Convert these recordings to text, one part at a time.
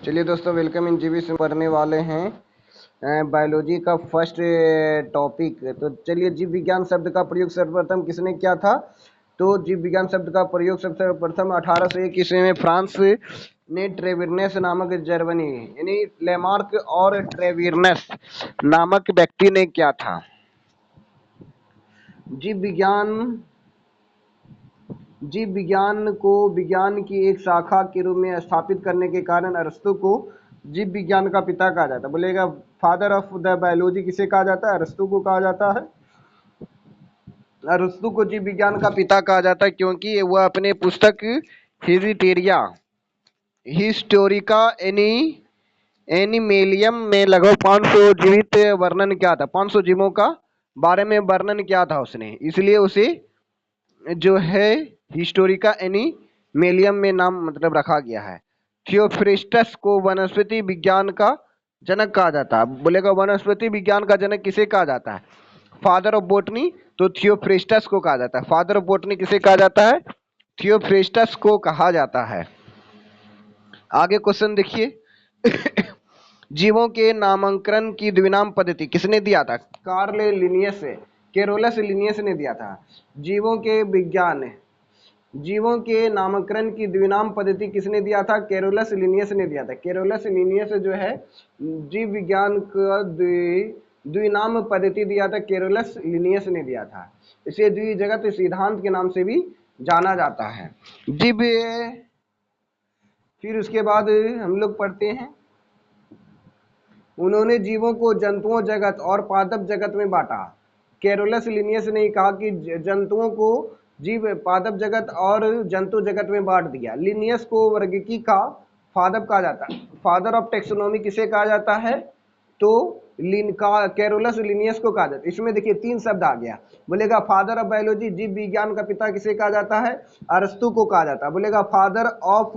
चलिए दोस्तों, welcome in जीवी से पढ़ने वाले हैं बायोलॉजी का फर्स्ट टॉपिक। तो चलिए, जीव विज्ञान शब्द का प्रयोग सर्वप्रथम किसने किया था? तो जीव विज्ञान शब्द का प्रयोग सबसे प्रथम 1801 ईस्वी में फ्रांस ने ट्रेविरनेस नामक जर्मनी यानी लेमार्क और ट्रेविरनेस नामक व्यक्ति ने किया था। जीव विज्ञान जीव विज्ञान को विज्ञान की एक शाखा के रूप में स्थापित करने के कारण अरस्तु को जीव विज्ञान का पिता कहा जाता है। बोलेगा फादर ऑफ द बायोलॉजी किसे कहा जाता है? अरस्तु को कहा जाता है। अरस्तु को जीव विज्ञान का पिता कहा जाता है क्योंकि वह अपने पुस्तक हिजिटेरिया हिस्टोरिका एनिमेलियम में लगभग 500 जीवित वर्णन किया था। 500 जीवों का बारे में वर्णन किया था उसने, इसलिए उसे जो है हिस्टोरिका एनिमेलियम में नाम मतलब रखा गया है। थियोफ्रिस्टस को वनस्पति विज्ञान का जनक कहा जाता है। बोलेगा वनस्पति विज्ञान का जनक किसे कहा जाता है? Father of botany. तो थियोफ्रिस्टस को कहा जाता है। फादर ऑफ बोटनी किसे कहा जाता है? थियोफ्रिस्टस को कहा जाता है। आगे क्वेश्चन देखिए। जीवों के नामकरण की द्विनाम पद्धति किसने दिया था? कार्ल लिनियस कैरोलस लिनियस ने दिया था। जीवों के नामकरण की द्विनाम पद्धति किसने दिया था? कैरोलस लिनियस ने दिया था। कैरोलस लिनियस जो है जीव विज्ञान का द्विनाम पद्धति दिया था, कैरोलस लिनियस ने दिया था। इसे द्विजगत सिद्धांत के नाम से भी जाना जाता है। जीव फिर उसके बाद हम लोग पढ़ते हैं, उन्होंने जीवों को जंतुओं जगत और पादप जगत में बांटा। कैरोलस लिनियस ने कहा कि जंतुओं को जीव पादप जगत और जंतु जगत में बांट दिया। लिनियस को वर्गीकी का फादर कहा जाता है। फादर ऑफ टेक्सोनॉमी किसे कहा जाता है? तो कैरोलस लिनियस को कहा जाता है। इसमें देखिए 3 शब्द आ गया। बोलेगा फादर ऑफ बायोलॉजी, जीव विज्ञान का पिता किसे कहा जाता है? अरस्तु को कहा जाता है। बोलेगा फादर ऑफ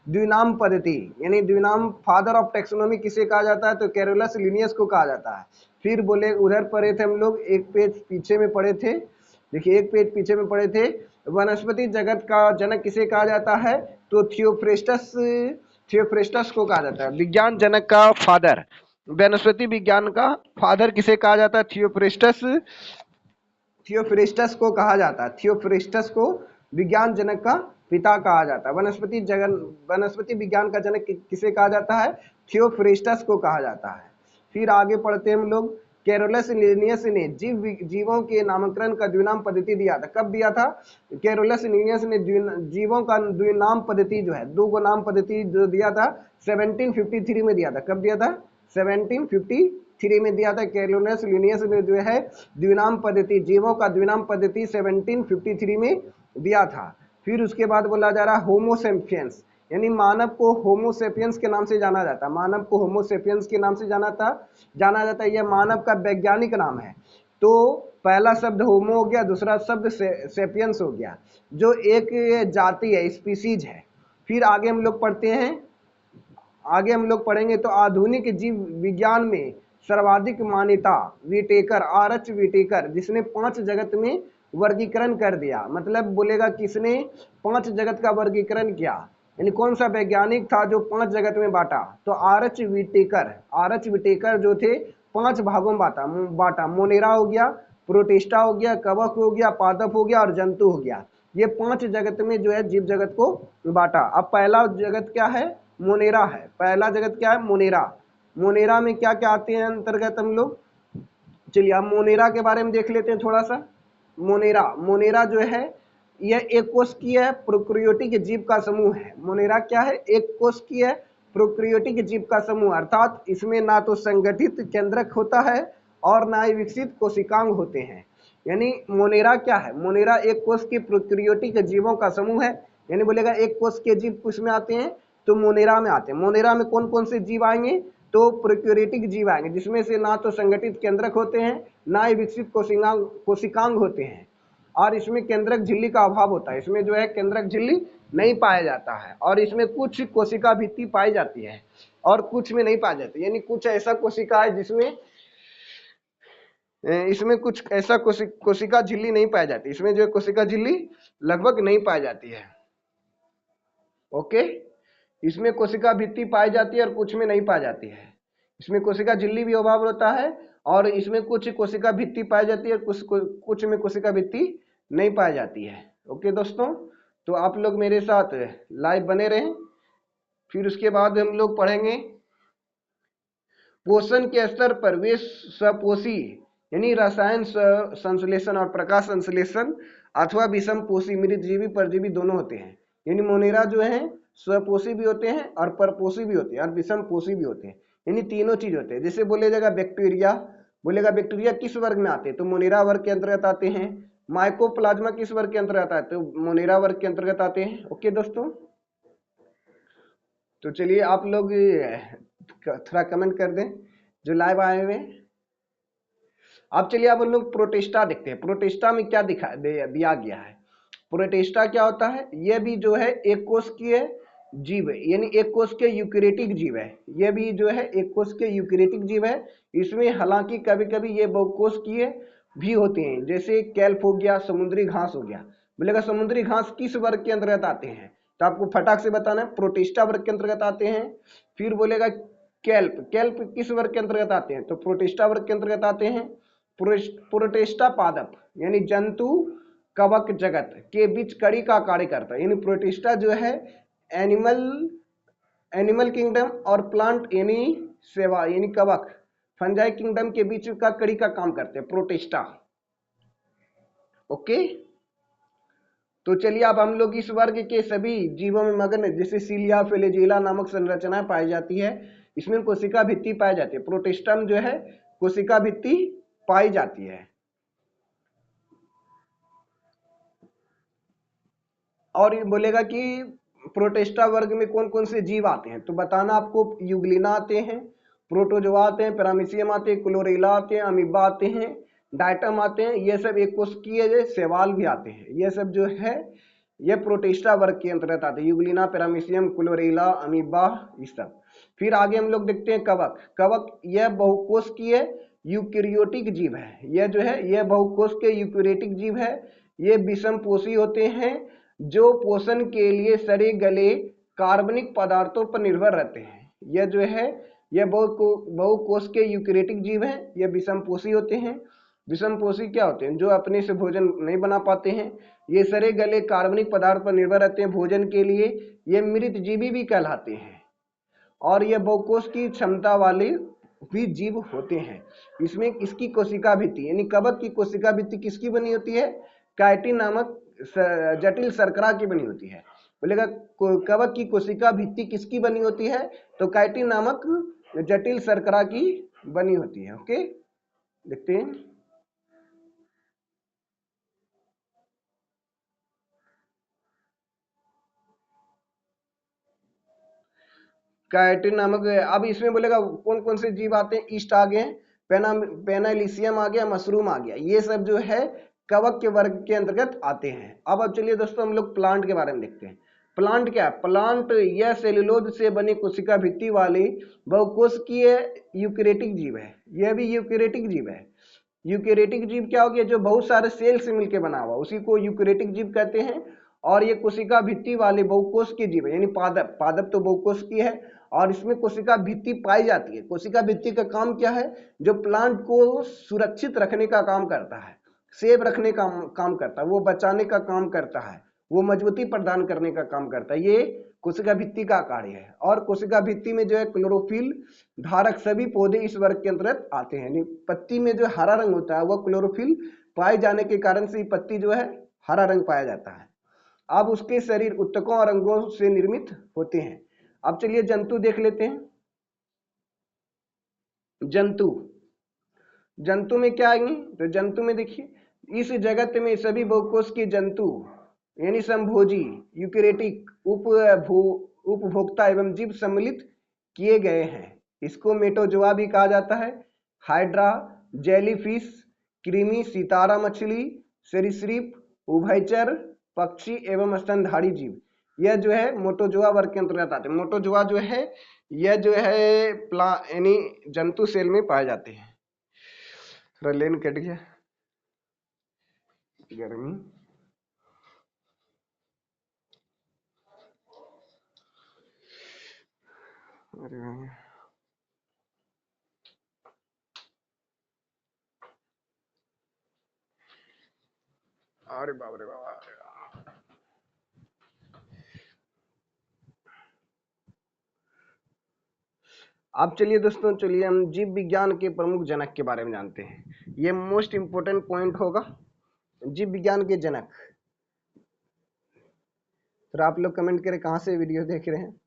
द्विनाम पद्धति यानी द्विनाम फादर ऑफ टेक्सोनॉमी किसे कहा जाता है? तो कैरोलस लिनियस को कहा जाता है। फिर बोले उधर पढ़े थे हम लोग, एक पेज पीछे में पढ़े थे, देखिए एक पेज पीछे में पढ़े थे, वनस्पति जगत का जनक किसे कहा जाता है? तो थियोफ्रेस्टस को कहा जाता है। विज्ञान जनक का फादर, वनस्पति विज्ञान का फादर किसे कहा जाता है? थियोफ्रेस्टस को कहा जाता है। थियोफ्रेस्टस को विज्ञान जनक का पिता कहा जाता है। वनस्पति विज्ञान का जनक किसे कहा जाता है? थियोफ्रेस्टस को कहा जाता है। फिर आगे पढ़ते हैं हम लोग, कैरोलस लिनियस ने जीवों के नामकरण का द्विनाम पद्धति दिया था। कब दिया था? कैरोलस लिनियस ने जीवों का द्विनाम पद्धति जो है, 2 नाम पद्धति जो दिया था 1753 में दिया था। कब दिया था? 1753 में दिया था। कैरोलस लिनियस ने जो है द्विनाम पद्धति, जीवों का द्विनाम पद्धति 1753 में दिया था। फिर उसके बाद बोला जा रहा है होमोसेपियंस, यानी मानव को होमोसेपियंस के नाम से जाना जाता है। मानव को होमोसेपियंस के नाम से जाना जाता है। यह मानव का वैज्ञानिक नाम है। तो पहला शब्द होमो हो गया, दूसरा शब्द सेपियंस हो गया, जो एक जाति है, स्पीसीज है। फिर आगे हम लोग पढ़ते हैं, आगे हम लोग पढ़ेंगे तो आधुनिक जीव विज्ञान में सर्वाधिक मान्यता विटेकर, आर.एच. विटेकर, जिसने 5 जगत में वर्गीकरण कर दिया। मतलब बोलेगा किसने 5 जगत का वर्गीकरण किया, यानी कौन सा वैज्ञानिक था जो 5 जगत में बांटा? तो आर.एच. विटेकर। आर.एच. विटेकर जो थे 5 भागों में बांटा। मोनेरा हो गया, प्रोटिस्टा हो गया, कवक हो गया, पादप हो गया और जंतु हो गया। ये 5 जगत में जो है जीव जगत को बांटा। अब पहला जगत क्या है? मोनेरा है। पहला जगत क्या है? मोनेरा। मोनेरा में क्या क्या आते हैं अंतर्गत हम लोग? चलिए अब मोनेरा के बारे में देख लेते हैं थोड़ा सा। मोनेरा जो है यह एक कोशिकीय प्रोकैरियोटिक जीव का समूह है। मोनेरा क्या है? एक कोशिकीय प्रोकैरियोटिक जीव का समूह, अर्थात इसमें ना तो संगठित केंद्रक होता है और ना ही विकसित कोशिकांग होते हैं। यानी मोनेरा क्या है? मोनेरा एक कोश के प्रोकैरियोटिक जीवों का समूह है। यानी बोलेगा एक कोश के जीव किस में आते हैं? तो मोनेरा में आते हैं। मोनेरा में कौन कौन से जीव आएंगे? तो प्रोकैरियोटिक जीव आएंगे, जिसमें से ना तो संगठित केंद्रक होते हैं, ना ही विकसित कोशिकांग होते हैं, और इसमें केंद्रक झिल्ली का अभाव होता है। इसमें जो है केंद्रक झिल्ली नहीं पाया जाता है, और इसमें कुछ कोशिका भित्ति पाई जाती है और कुछ में नहीं पाई जाती। यानी कुछ ऐसा कोशिका है जिसमें इसमें कुछ ऐसा कोशिका झिल्ली नहीं पाई जाती। इसमें जो है कोशिका झिल्ली लगभग नहीं पाई जाती है। ओके, इसमें कोशिका भित्ति पाई जाती है और कुछ में नहीं पाई जाती है। इसमें कोशिका झिल्ली भी अभाव होता है और इसमें कुछ कोशिका भित्ति पाई जाती है, कुछ में कोशिका भित्ति नहीं पाई जाती है। ओके दोस्तों, तो आप लोग मेरे साथ लाइव बने रहें। फिर उसके बाद हम लोग पढ़ेंगे पोषण के स्तर पर वे स्वपोषी यानी रसायन संश्लेषण और प्रकाश संश्लेषण अथवा विषम पोषी मृतजीवी परजीवी दोनों होते हैं। यानी मोनेरा जो है स्वपोषी भी होते हैं और परपोषी भी होते हैं और विषम पोषी भी होते हैं, यानी तीनों चीज होते हैं। जैसे बोले जाएगा बैक्टीरिया, बोलेगा बैक्टीरिया किस वर्ग में आते हैं, तो मोनेरा वर्ग के अंतर्गत आते हैं। माइकोप्लाज्मा किस वर्ग के अंतर्गत आते हैं, तो मोनेरा वर्ग के अंतर्गत आते हैं। ओके दोस्तों, तो चलिए आप लोग थोड़ा कमेंट कर दें जो लाइव आए हुए। अब चलिए अब हम लोग प्रोटिस्टा देखते हैं। प्रोटिस्टा में क्या दिया गया है। प्रोटिस्टा क्या होता है, यह भी जो है एक कोशिकीय जीव है, यानी एक कोश के यूकेरियोटिक जीव है। यह भी जो है एक कोश के यूकेरियोटिक जीव है। इसमें हालांकि कभी कभी ये बहुकोशिकीय भी होते हैं, जैसे कैल्प हो गया, समुद्री घास हो गया। बोलेगा समुद्री घास किस वर्ग के अंतर्गत आते हैं, तो आपको फटाक से बताना है प्रोटिस्टा वर्ग के अंतर्गत आते हैं। फिर बोलेगा कैल्प, कैल्प किस वर्ग के अंतर्गत आते हैं, तो प्रोटिस्टा वर्ग के अंतर्गत आते हैं। प्रोटिस्टा पादप यानी जंतु कवक जगत के बीच कड़ी का कार्य करता है। यानी प्रोटिस्टा जो है एनिमल किंगडम और प्लांट यानी सेवा यानी कवक फंजाई किंगडम के बीच का कड़ी का काम करते हैं प्रोटिस्टा। ओके, तो चलिए अब हम लोग इस वर्ग के सभी जीवों में मगन, जैसे सीलिया फ्लैजेला नामक संरचनाएं पाई जाती है। इसमें कोशिका भित्ति पाई जाती है। प्रोटिस्टम जो है कोशिका भित्ति पाई जाती है। और ये बोलेगा कि प्रोटिस्टा वर्ग में कौन कौन से जीव आते हैं, तो बताना आपको यूग्लिना आते हैं, प्रोटोजोआ आते हैं, पैरामीशियम आते हैं, क्लोरेला आते हैं, अमीबा आते हैं, डायटम आते हैं। ये सब एक कोशिकीय शैवाल भी आते हैं। ये सब जो है ये प्रोटिस्टा वर्ग के अंतर्गत आते हैं, यूग्लिना, पैरामीशियम, क्लोरेला, अमीबा, ये सब। फिर आगे हम लोग देखते हैं कवक। कवक यह बहुकोशिकीय यूकेरियोटिक जीव है। यह जो है यह बहुकोश के यूकेरियोटिक जीव है। ये विषम पोषी होते हैं जो पोषण के लिए सड़े गले कार्बनिक पदार्थों पर निर्भर रहते हैं। यह जो है यह बहुकोश के यूकेरियोटिक जीव हैं। यह विषम पोषी होते हैं। विषम पोषी क्या होते हैं, जो अपने से भोजन नहीं बना पाते हैं। ये सड़े गले कार्बनिक पदार्थ पर निर्भर रहते हैं भोजन के लिए। ये मृतजीवी भी कहलाते हैं और ये बहुकोश की क्षमता वाले भी जीव होते हैं। इसमें इसकी कोशिका भित्ति यानी कवक की कोशिका भित्ति किसकी बनी होती है, काइटिन नामक जटिल शर्करा की बनी होती है। बोलेगा कवक की कोशिका भित्ति किसकी बनी होती है, तो काइटिन नामक जटिल शर्करा की बनी होती है। ओके, देखते हैं। काइटिन नामक, अब इसमें बोलेगा कौन कौन से जीव आते हैं, ईस्ट आ गए, पेनालिसियम आ गया, मशरूम आ गया। ये सब जो है कवक के वर्ग के अंतर्गत आते हैं। अब चलिए दोस्तों हम लोग प्लांट के बारे में देखते हैं। प्लांट क्या है, प्लांट यह सेलुलोज से बनी कोशिका भित्ति वाली बहुकोशिकीय यूकेरियोटिक जीव है। यह भी यूकेरियोटिक जीव है। यूकेरियोटिक जीव क्या हो गया, जो बहुत सारे सेल से मिलकर बना हुआ, उसी को यूकेरियोटिक जीव कहते हैं। और ये कोशिका भित्ति वाले बहुकोश के जीव है, यानी पादप, पादप तो बहुकोश की है और इसमें कोशिका भित्ति पाई जाती है। कोशिका भित्ति का काम क्या है, जो प्लांट को सुरक्षित रखने का काम करता है, सेव रखने का काम करता है, वो बचाने का काम करता है, वो मजबूती प्रदान करने का काम करता है। ये कोशिका भित्ति का कार्य है। और कोशिका भित्ति में जो है क्लोरोफिल धारक सभी पौधे इस वर्ग के अंतर्गत आते हैं। पत्ती में जो हरा रंग होता है वह क्लोरोफिल पाए जाने के कारण से पत्ती जो है हरा रंग पाया जाता है। अब उसके शरीर उत्तकों और अंगों से निर्मित होते हैं। अब चलिए जंतु देख लेते हैं। जंतु, जंतु में क्या आएंगे, तो जंतु में देखिए इस जगत में सभी बहुकोश के जंतु यानी संभोजी यूकेरियोटिक उपभोक्ता एवं जीव सम्मिलित किए गए हैं। इसको मेटोजोआ भी कहा जाता है। हाइड्रा, जेलीफिश, कृमि, सितारा मछली, सरीसृप, उभयचर पक्षी एवं स्तनधारी जीव, यह जो है मोटोजोआ वर्ग के अंतर्गत आते हैं। मोटोजोआ जो है यह जो है यानी जंतु सेल में पाए जाते हैं। लेन कट गया, गर्मी। अरे अरे बाप रे बाबा। अब चलिए दोस्तों, चलिए हम जीव विज्ञान के प्रमुख जनक के बारे में जानते हैं। ये मोस्ट इंपोर्टेंट पॉइंट होगा, जीव विज्ञान के जनक। तो आप लोग कमेंट करें कहाँ से वीडियो देख रहे हैं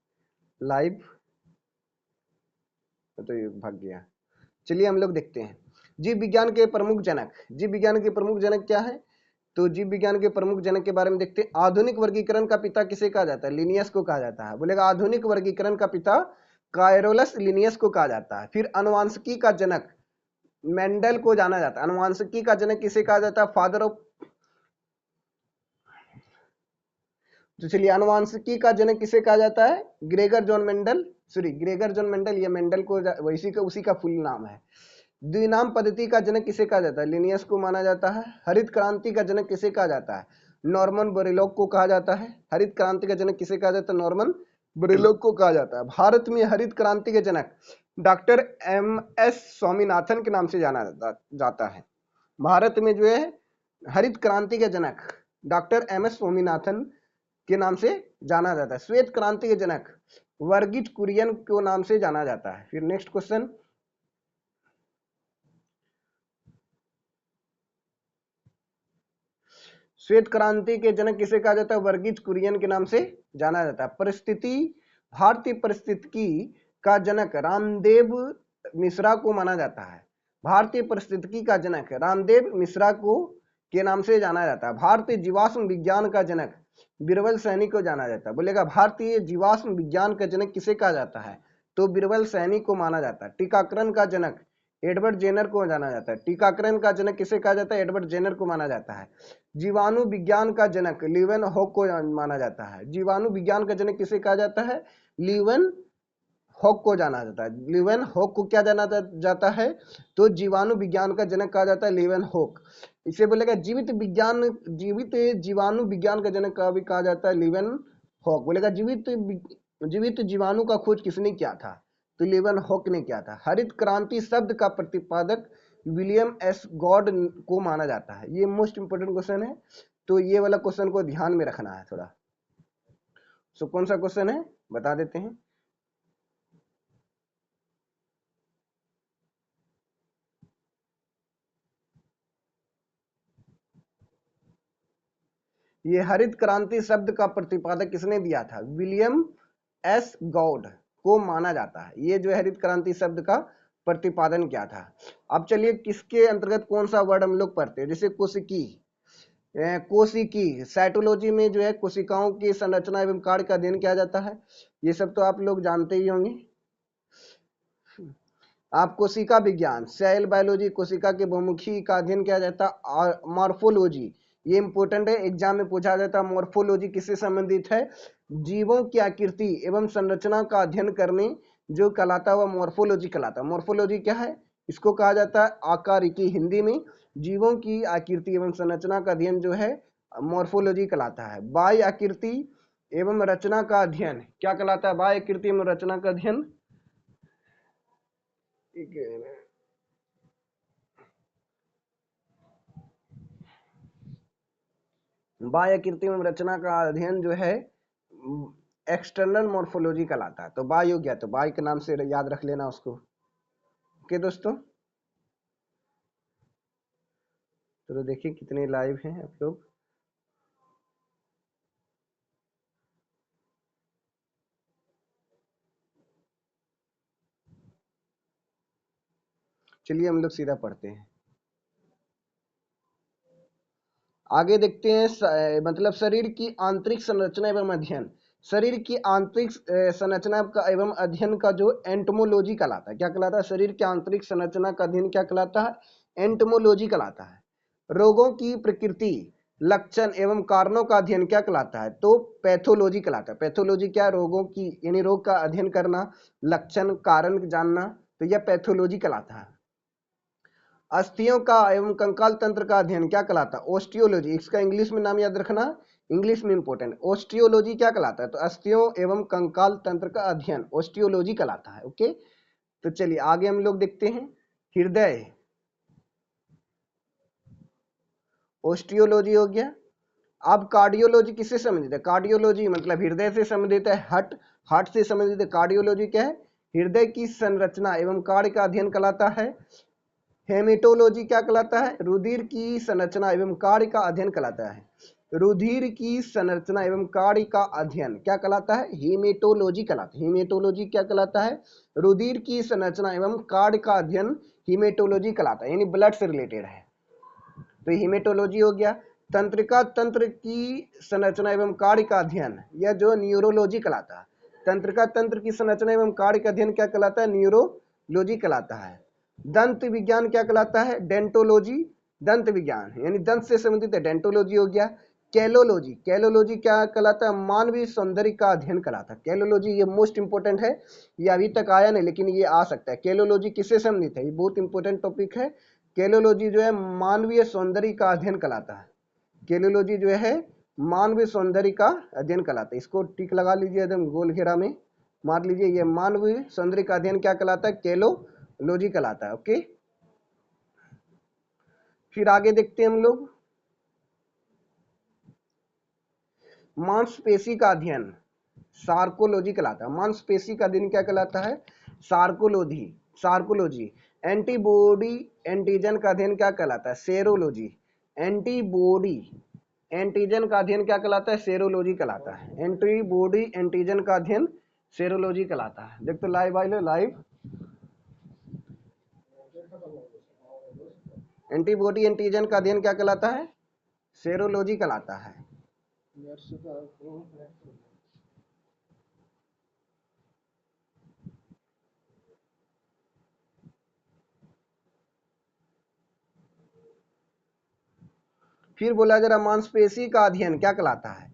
लाइव। तो ये भाग गया। चलिए हम लोग देखते हैं जीव विज्ञान के प्रमुख जनक। जीव विज्ञान के प्रमुख जनक क्या है? तो जीव विज्ञान के प्रमुख जनक के बारे में देखते हैं। आधुनिक वर्गीकरण का पिता किसे कहा जाता है? लिनियस को कहा जाता है। बोलेगा आधुनिक वर्गीकरण का पिता कायरोलस लिनियस को कहा जाता है। फिर अनुवांशिकी का जनक मेंडल को जाना जाता है। अनुवांशिकी का जनक किसे कहा जाता है? Father of. तो चलिए अनुवांशिकी का जनक किसे कहा जाता है? Gregor John Mendel. Sorry, Gregor John Mendel, ये मेंडल को उसी का फुल नाम है। द्विनाम पद्धति का जनक किसे कहा जाता है? लिनियस को माना जाता है। हरित क्रांति का जनक किसे कहा जाता है? नॉर्मन बोरेलॉग को कहा जाता है। हरित क्रांति का जनक किसे कहा जाता है? नॉर्मन बोरेलॉग को कहा जाता है। भारत में हरित क्रांति के जनक डॉक्टर MS स्वामीनाथन के नाम से जाना जाता है। भारत में जो है हरित क्रांति के जनक डॉक्टर MS स्वामीनाथन के नाम से जाना जाता है। श्वेत क्रांति के जनक वर्गीज कुरियन को नाम से जाना जाता है। फिर नेक्स्ट क्वेश्चन, श्वेत क्रांति के जनक किसे कहा जाता है? वर्गीज कुरियन के नाम से जाना जाता है। परिस्थिति, भारतीय परिस्थितिकी का जनक रामदेव मिश्रा को माना जाता है। भारतीय परिस्थितिकी का जनक रामदेव मिश्रा को के नाम से जाना जाता है। भारतीय जीवाश्म विज्ञान का जनक बीरबल सैनी को जाना जाता है। बोलेगा भारतीय जीवाश्म विज्ञान का जनक किसे कहा जाता है? तो बीरबल सैनी को माना जाता है। टीकाकरण का जनक एडवर्ड जेनर को जाना जाता है। टीकाकरण का जनक किसे कहा जाता है? एडवर्ड जेनर को माना जाता है। जीवाणु विज्ञान का जनक लीवन हॉक को माना जाता है। जीवाणु विज्ञान का जनक किसे कहा जाता है? लीवन हॉक को जाना जाता है। लीवन हॉक को क्या जाना जाता है? तो जीवाणु विज्ञान का जनक कहा जाता है लीवन हॉक। इसे बोलेगा जीवित जीवाणु विज्ञान का जनक का भी कहा जाता है लीवन हॉक। बोलेगा जीवित जीवाणु का खोज किसने किया था? तो लीवन हॉक ने किया था। हरित क्रांति शब्द का प्रतिपादक विलियम S गॉड को माना जाता है। ये मोस्ट इंपोर्टेंट क्वेश्चन है, तो ये वाला क्वेश्चन को ध्यान में रखना है थोड़ा। सो कौन सा क्वेश्चन है बता देते हैं। ये हरित क्रांति शब्द का प्रतिपादक किसने दिया था? विलियम S गॉड को माना जाता है। ये जो हरित क्रांति शब्द का प्रतिपादन किया था। अब चलिए किसके अंतर्गत कौन सा वर्ड हम लोग पढ़ते हैं? जैसे कोशिकी साइटोलॉजी में जो है कोशिकाओं की संरचना एवं कार्य का अध्ययन किया जाता है। ये सब तो आप लोग जानते ही होंगे। आप कोशिका विज्ञान सेल बायोलॉजी, कोशिका के बहुमुखी का अध्ययन किया जाता है। मॉर्फोलॉजी, ये इंपॉर्टेंट है, एग्जाम में पूछा जाता है। मॉर्फोलॉजी किससे संबंधित है? जीवों की आकृति एवं संरचना का अध्ययन करने जो कहलाता है वह मॉर्फोलॉजी कहलाता है। मॉर्फोलॉजी क्या है? इसको कहा जाता है आकारिकी। हिंदी में जीवों की आकृति एवं संरचना का अध्ययन जो है मॉर्फोलॉजी कहलाता है। बाह्य आकृति एवं रचना का अध्ययन क्या कहलाता है? बाह्य आकृति एवं रचना का अध्ययन बाह्य आकृति एवं रचना का अध्ययन जो है एक्सटर्नल मॉर्फोलॉजी कहलाता है। तो बाह्य हो गया, तो बाह्य के नाम से याद रख लेना उसको। ओके दोस्तों, तो देखिए कितने लाइव हैं आप लोग। चलिए हम लोग सीधा पढ़ते हैं, आगे देखते हैं। मतलब शरीर की आंतरिक संरचना एवं अध्ययन। शरीर की आंतरिक संरचना का एवं अध्ययन का जो एंटोमोलॉजी कहलाता है। क्या कहलाता है? शरीर की आंतरिक संरचना का अध्ययन क्या कहलाता है? एंटोमोलॉजी कहलाता है। रोगों की प्रकृति, लक्षण एवं कारणों का अध्ययन क्या कहलाता है? तो पैथोलॉजी कहलाता है। पैथोलॉजी क्या? रोगों की यानी रोग का अध्ययन करना, लक्षण कारण जानना, तो यह पैथोलॉजी कहलाता है। अस्थियों का एवं कंकाल तंत्र का अध्ययन क्या कहलाता है? ओस्टियोलॉजी। इसका इंग्लिश में नाम याद रखना, इंग्लिश में इंपॉर्टेंट। ऑस्टियोलॉजी क्या कहलाता है? तो अस्थियों एवं कंकाल तंत्र का अध्ययन ऑस्टियोलॉजी कहलाता है। ओके, तो चलिए आगे हम लोग देखते हैं। हृदय, ऑस्टियोलॉजी हो गया। अब कार्डियोलॉजी किससे संबंधित है? कार्डियोलॉजी मतलब हृदय से संबंधित है। हार्ट से संबंधित है। कार्डियोलॉजी क्या है? हृदय की संरचना एवं कार्य का अध्ययन कहलाता है। हेमेटोलॉजी क्या कहलाता है? रुधिर की संरचना एवं कार्य का अध्ययन कहलाता है। रुधिर की संरचना एवं कार्य का अध्ययन क्या कहलाता है? हेमेटोलॉजी कहलाता है। हेमेटोलॉजी क्या कहलाता है? रुधिर की संरचना एवं कार्य का अध्ययन हेमेटोलॉजी कहलाता है, यानी ब्लड से रिलेटेड है। तो हेमेटोलॉजी हो गया। तंत्रिका तंत्र की संरचना एवं कार्य का अध्ययन, यह जो न्यूरोलॉजी कहलाता है। तंत्रिका तंत्र की संरचना एवं कार्य का अध्ययन क्या कहलाता है? न्यूरोलॉजी कहलाता है। दंत विज्ञान क्या कहलाता है? डेंटोलॉजी। दंत विज्ञान यानी दंत से संबंधित है, डेंटोलॉजी हो गया। कैलोलॉजी, कैलोलॉजी क्या कहलाता है? मानवीय सौंदर्य का अध्ययन कहलाता है। कैलोलॉजी ये मोस्ट इंपोर्टेंट है, ये अभी तक आया नहीं लेकिन ये आ सकता है। कैलोलॉजी किससे संबंधित है? ये बहुत इंपॉर्टेंट टॉपिक है। कैलोलॉजी जो है मानवीय सौंदर्य का अध्ययन कहलाता है। कैलोलॉजी जो है मानवीय सौंदर्य का अध्ययन कहलाता है। इसको टिक लगा लीजिए, एकदम गोल घेरा में मार लीजिए। ये मानवीय सौंदर्य का अध्ययन क्या कहलाता है? कैलोलॉजी कहलाता है। ओके, फिर आगे देखते हैं हम लोग। मांसपेशी का अध्ययन सार्कोलॉजी कहलाता है। मांसपेशी का अध्ययन क्या कहलाता है? सार्कोलॉजी। सार्कोलॉजी। एंटीबॉडी एंटीजन का अध्ययन क्या कहलाता है? सेरोलॉजी। एंटीबॉडी एंटीजन का अध्ययन क्या कहलाता है? सेरोलॉजी कहलाता है। एंटीबॉडी एंटीजन का अध्ययन सेरोलॉजी कहलाता है। देख तो लाइव आइलो लाइव। एंटीबॉडी एंटीजन का अध्ययन क्या कहलाता है? सेरोलॉजी कहलाता है। फिर बोला जरा मांसपेशी का अध्ययन क्या कहलाता है?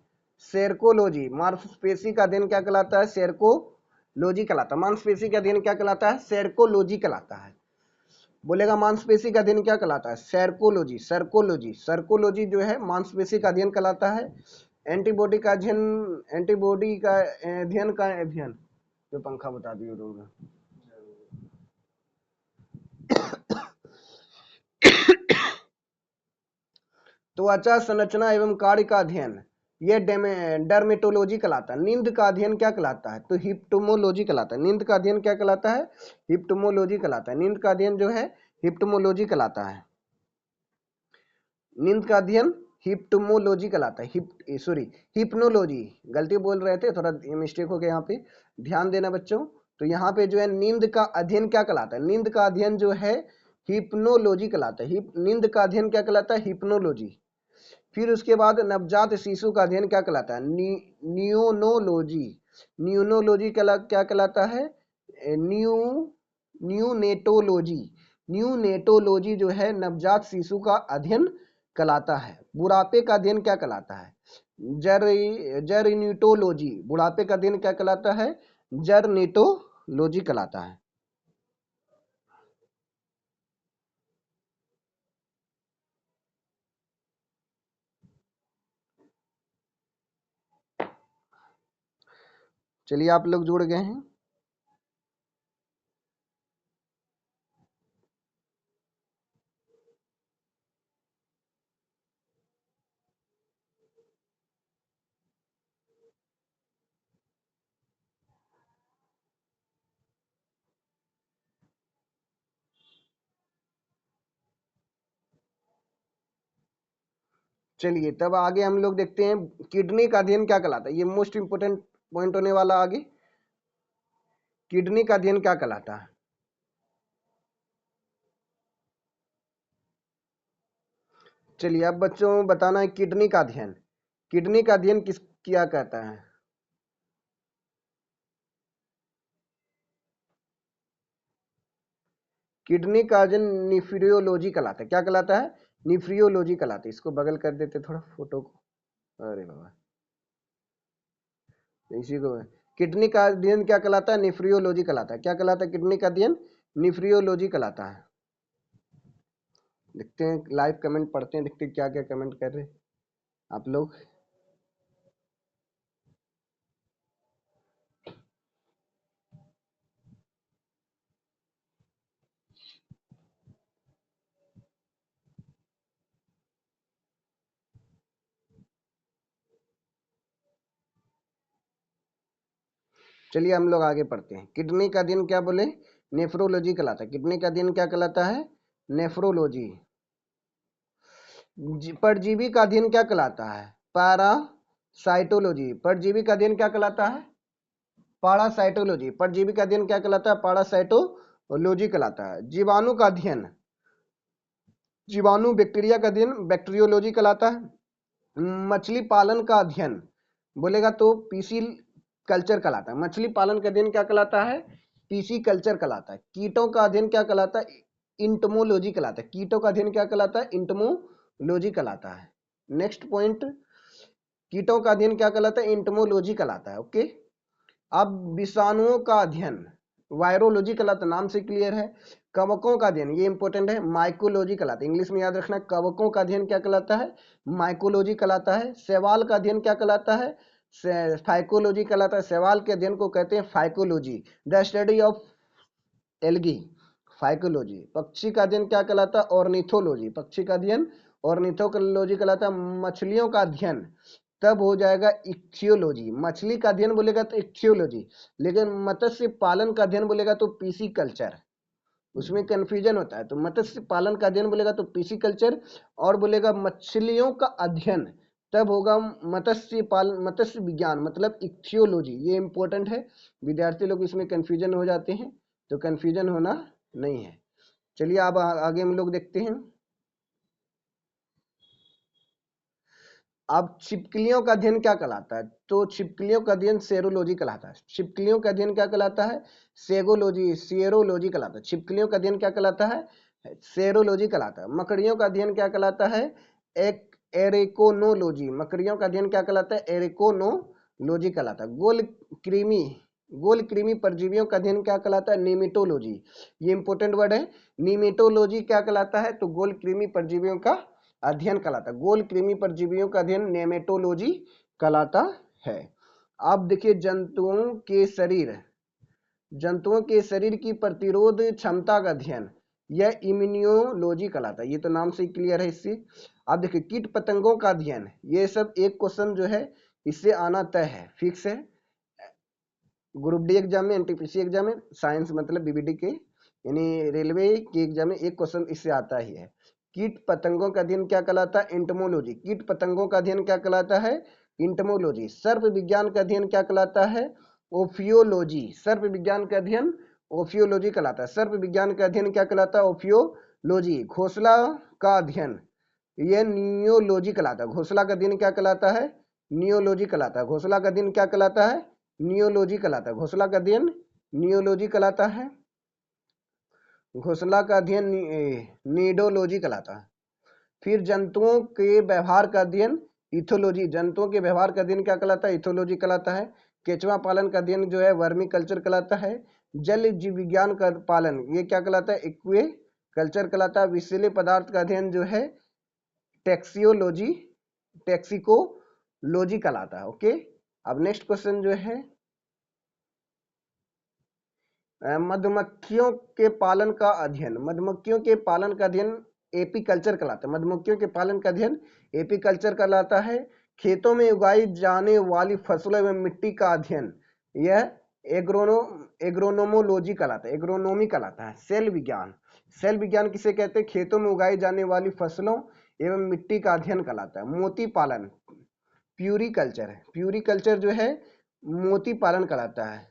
सेर्कोलॉजी। मांसपेशी का अध्ययन क्या कहलाता है? सेर्कोलॉजी कहलाता है। मांसपेशी का अध्ययन क्या कहलाता है? सेर्कोलॉजी कहलाता है। बोलेगा मांसपेशी का अध्ययन क्या कहलाता है? सर्कोलॉजी। सर्कोलॉजी सर्कोलॉजी जो है मांसपेशी का अध्ययन कहलाता है। एंटीबॉडी का अध्ययन, एंटीबॉडी का अध्ययन जो पंखा बता दिए लोग। त्वचा संरचना एवं कार्य का अध्ययन ये डर्मेटोलॉजी कहलाता है। नींद का अध्ययन क्या कहलाता है? तो हिप्टोमोलॉजी कहलाता है। नींद का अध्ययन क्या कहलाता है? हिप्टोमोलॉजी कहलाता है। नींद का अध्ययन जो है हिप्टोमोलॉजी कहलाता है। नींद का अध्ययन हिप्टोमोलॉजी कहलाता है। सॉरी, हिप्नोलॉजी, गलती बोल रहे थे, थोड़ा मिस्टेक हो गया यहाँ पे, ध्यान देना बच्चों। तो यहाँ पे जो है नींद का अध्ययन क्या कहलाता है? नींद का अध्ययन जो है हिप्नोलॉजी कहलाता है। नींद का अध्ययन क्या कहलाता है? हिप्नोलॉजी। फिर उसके बाद नवजात शिशु का अध्ययन क्या कहलाता है? न्यूनोलॉजी। न्यूनोलॉजी क्या कहलाता है? न्यू न्यूनेटोलॉजी। न्यूनेटोलॉजी जो है नवजात शिशु का अध्ययन कहलाता है। बुढ़ापे का अध्ययन क्या कहलाता है? जरनीटोलॉजी। बुढ़ापे का अध्ययन क्या कहलाता है? जरनीटोलॉजी कहलाता है। चलिए आप लोग जुड़ गए हैं। चलिए तब आगे हम लोग देखते हैं किडनी का अध्ययन क्या कहलाता है। ये मोस्ट इंपोर्टेंट पॉइंट होने वाला आगे। किडनी का अध्ययन क्या कहलाता है? चलिए अब बच्चों बताना है किडनी का अध्ययन। किडनी का अध्ययन किस क्या कहता है? किडनी का अध्ययन निफ्रियोलॉजी कहलाता है। क्या कहलाता है? निफ्रियोलॉजी कहलाता है। इसको बगल कर देते थोड़ा फोटो को। अरे बाबा, इसी को किडनी का अध्ययन क्या कहलाता है? निफ्रियोलॉजी कहलाता है। क्या कहलाता है? किडनी का अध्ययन निफ्रियोलॉजी कहलाता है। देखते हैं लाइव कमेंट पढ़ते हैं, देखते हैं क्या क्या कमेंट कर रहे हैं आप लोग। चलिए हम लोग आगे पढ़ते हैं। किडनी का अध्ययन क्या बोले? नेफ्रोलॉजी कहलाता है। किडनी का अध्ययन क्या कहलाता है? नेफ्रोलॉजी। परजीवी का अध्ययन क्या कहलाता है? पैरासाइटोलॉजी। परजीवी का अध्ययन क्या कहलाता है? पैरासाइटोलॉजी। परजीवी का अध्ययन क्या कहलाता है? पैरासाइटोलॉजी कहलाता है। जीवाणु का अध्ययन, जीवाणु बैक्टीरिया का अध्ययन बैक्टीरियोलॉजी कहलाता है। मछली पालन का अध्ययन बोलेगा तो पीसी कल्चर कहलाता है। मछली पालन का अध्ययन क्या कहलाता है? पीसी कल्चर कहलाता है। कीटों का अध्ययन क्या कहलाता है? इंटमोलॉजी कहलाता है। कीटों का अध्ययन क्या कहलाता है? इंटमोलॉजी कहलाता है। नेक्स्ट पॉइंट, कीटों का अध्ययन क्या कहलाता है? इंटमोलॉजी कहलाता है। ओके। अब विषाणुओं का अध्ययन वायरोलॉजी कहलाता है, नाम से क्लियर है। कवकों का अध्ययन, ये इंपॉर्टेंट है, माइकोलॉजी कहलाता है। इंग्लिश में याद रखना, कवकों का अध्ययन क्या कहलाता है? माइकोलॉजी कहलाता है। शैवाल का अध्ययन क्या कहलाता है? फाइकोलॉजी कहलाता है। शैवाल के अध्ययन को कहते हैं phycology, the study of algae, phycology. पक्षी का अध्ययन क्या कहलाता है? ऑर्निथोलॉजी। पक्षी का अध्ययन ऑर्निथोलॉजी कहलाता है। मछलियों का अध्ययन तब हो जाएगा इक्थियोलॉजी। मछली का अध्ययन बोलेगा तो इक्थियोलॉजी, लेकिन मत्स्य पालन का अध्ययन बोलेगा तो पीसी कल्चर, उसमें कंफ्यूजन होता है। तो मत्स्य पालन का अध्ययन बोलेगा तो पीसी कल्चर, और बोलेगा मछलियों का अध्ययन तब होगा मत्स्य पालन, मत्स्य विज्ञान मतलब इक्थियोलॉजी। ये इंपॉर्टेंट है, विद्यार्थी लोग इसमें कंफ्यूजन हो जाते हैं, तो कंफ्यूजन होना नहीं है। चलिए अब आगे हम लोग देखते हैं। अब छिपकलियों का अध्ययन क्या कहलाता है? तो छिपकलियों का अध्ययन सेरोलॉजी कहलाता है। छिपकलियों का अध्ययन क्या कहलाता है? सेगोलॉजी, सेरोलॉजी कहलाता है। छिपकलियों का अध्ययन क्या कहलाता है? सेरोलॉजी कहलाता है। मकड़ियों का अध्ययन क्या कहलाता है? एक एरिकोनोलॉजी। मकड़ियों का अध्ययन क्या कहलाता है? एरिकोनोलॉजी कहलाता है। गोल कृमि परजीवियों का अध्ययन क्या कहलाता है? निमेटोलॉजी। ये इंपॉर्टेंट वर्ड है। निमेटोलॉजी क्या कहलाता है? तो गोल कृमि परजीवियों का अध्ययन कहलाता है। गोल कृमि परजीवियों का अध्ययन नेमेटोलॉजी कहलाता है। अब देखिए जंतुओं के शरीर की प्रतिरोध क्षमता का अध्ययन, यह इम्यूनोलॉजी कहलाता है। ये तो नाम से क्लियर है इससे। अब देखिए कीट पतंगों का अध्ययन, ये सब एक क्वेश्चन जो है इससे आना तय है, फिक्स है। ग्रुप डी एग्जाम में, एनटीपीसी एग्जाम में, साइंस मतलब बीबीडी के यानी रेलवे के एग्जाम में एक क्वेश्चन इससे आता ही है। कीट पतंगों का अध्ययन क्या कहलाता है? इंटमोलॉजी। कीट पतंगों का अध्ययन क्या कहलाता है? इंटमोलॉजी। सर्प विज्ञान का अध्ययन क्या कहलाता है? ओफियोलॉजी। सर्प विज्ञान का अध्ययन ओफियोलॉजी कहलाता है। सर्प विज्ञान का अध्ययन क्या कहलाता है? ओफियोलॉजी। घोंसला का अध्ययन यह नियोलॉजी कहलाता है। घोंसला का अध्ययन क्या कहलाता है? नियोलॉजी कहलाता है। घोंसला का अध्ययन क्या कहलाता है? नियोलॉजी कहलाता है। घोंसला का अध्ययन नियोलॉजी कहलाता है। घोंसला का अध्ययन नीडोलॉजी कहलाता है। फिर जंतुओं के व्यवहार का अध्ययन इथोलॉजी। जंतुओं के व्यवहार का अध्ययन क्या कहलाता है? इथोलॉजी कहलाता है। केचुआ पालन का अध्ययन जो है वर्मी कल्चर कहलाता है। जल जीव विज्ञान का पालन ये क्या कहलाता है? एक्वे कल्चर कहलाता है। विषैले पदार्थ का अध्ययन जो है टैक्सिकोलॉजी कहलाता है। ओके। अब नेक्स्ट क्वेश्चन जो है मधुमक्खियों के पालन का अध्ययन। मधुमक्खियों के पालन का अध्ययन एपीकल्चर कहलाता है। मधुमक्खियों के पालन का अध्ययन एपीकल्चर कहलाता है। खेतों में उगाई जाने वाली फसलों एवं मिट्टी का अध्ययन यह एग्रोनोमोलॉजी कहलाता है। एग्रोनोमी कहलाता है। सेल विज्ञान, सेल विज्ञान किसे कहते हैं? खेतों में उगाई जाने वाली फसलों एवं मिट्टी का अध्ययन कहलाता है। मोती पालन प्यूरिकल्चर है। प्यूरिकल्चर जो है मोती पालन कहलाता है।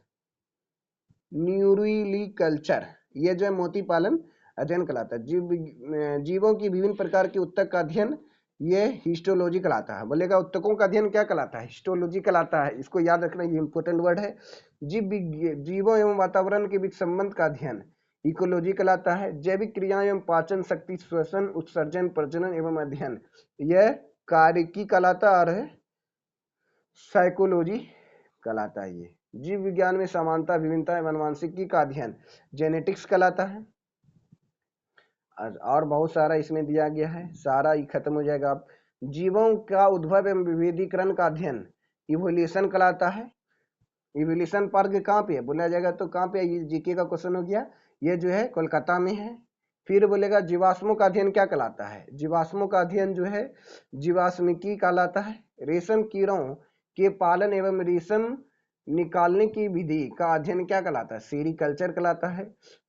न्यूरिकल्चर ये जो है मोती पालन अध्ययन कहलाता है। जीवों की विभिन्न प्रकार के उत्तक का अध्ययन ये हिस्टोलॉजी कहलाता है। बोलेगा उत्तकों का अध्ययन क्या कहलाता है? हिस्टोलॉजी कहलाता है। इसको याद रखना, ये इंपॉर्टेंट वर्ड है। जीवों एवं वातावरण के बीच संबंध का अध्ययन इकोलॉजी कहलाता है। जैविक क्रिया एवं पाचन शक्ति, श्वसन, उत्सर्जन, प्रजनन एवं अध्ययन यह कार्यकी कहलाता है। और साइकोलॉजी कहलाता है। ये जीव विज्ञान में समानता, विभिन्नता एवं आनुवंशिकी का अध्ययन जेनेटिक्स कहलाता है। और बहुत सारा इसमें दिया गया है, सारा ही खत्म हो जाएगा। अब जीवों का उद्भव एवं विविधीकरण का अध्ययन इवोल्यूशन कहलाता है। इवोल्यूशन पार्क कहाँ पे है बोला जाएगा तो कहाँ पे है? ये जीके का क्वेश्चन हो गया। ये जो है कोलकाता में है। फिर बोलेगा जीवाश्मों का अध्ययन क्या कहलाता है? जीवाश्मों का अध्ययन जो है जीवाश्मिकी कहलाता है। रेशम कीड़ों के पालन एवं रेशम निकालने की विधि का अध्ययन क्या कहलाता है? सेरीकल्चर कहलाता है।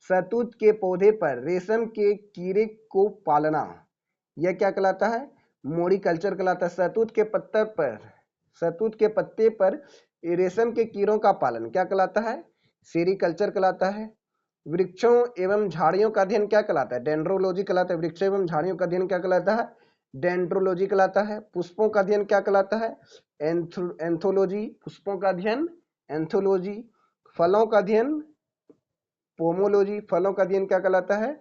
शहतूत के पौधे पर रेशम के कीड़े को पालना, यह क्या कहलाता है? मोरिकल्चर कहलाता है। शहतूत के पत्ते पर रेशम के कीड़ों का पालन क्या कहलाता है? सेरीकल्चर कहलाता है। वृक्षों एवं झाड़ियों का अध्ययन क्या कहलाता है? डेंड्रोलॉजी कहलाता है। वृक्षों एवं झाड़ियों का अध्ययन क्या कहलाता है? डेंड्रोलॉजी कहलाता है। पुष्पों का अध्ययन क्या कहलाता है? एंथोलॉजी। पुष्पों का अध्ययन एंथोलॉजी। फलों का अध्ययन पोमोलॉजी। फलों का अध्ययन क्या कहलाता है?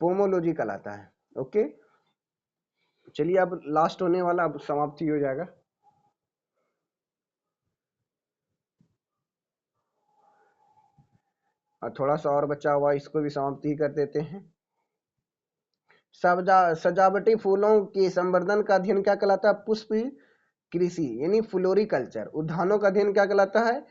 पोमोलॉजी कहलाता है। ओके, चलिए अब लास्ट होने वाला, अब समाप्ति हो जाएगा। और थोड़ा सा और बचा हुआ, इसको भी समाप्ति कर देते हैं। सजावटी फूलों के संवर्धन का अध्ययन क्या कहलाता है? पुष्प कृषि यानी फ्लोरिकल्चर। उद्यानों का अध्ययन क्या कहलाता है?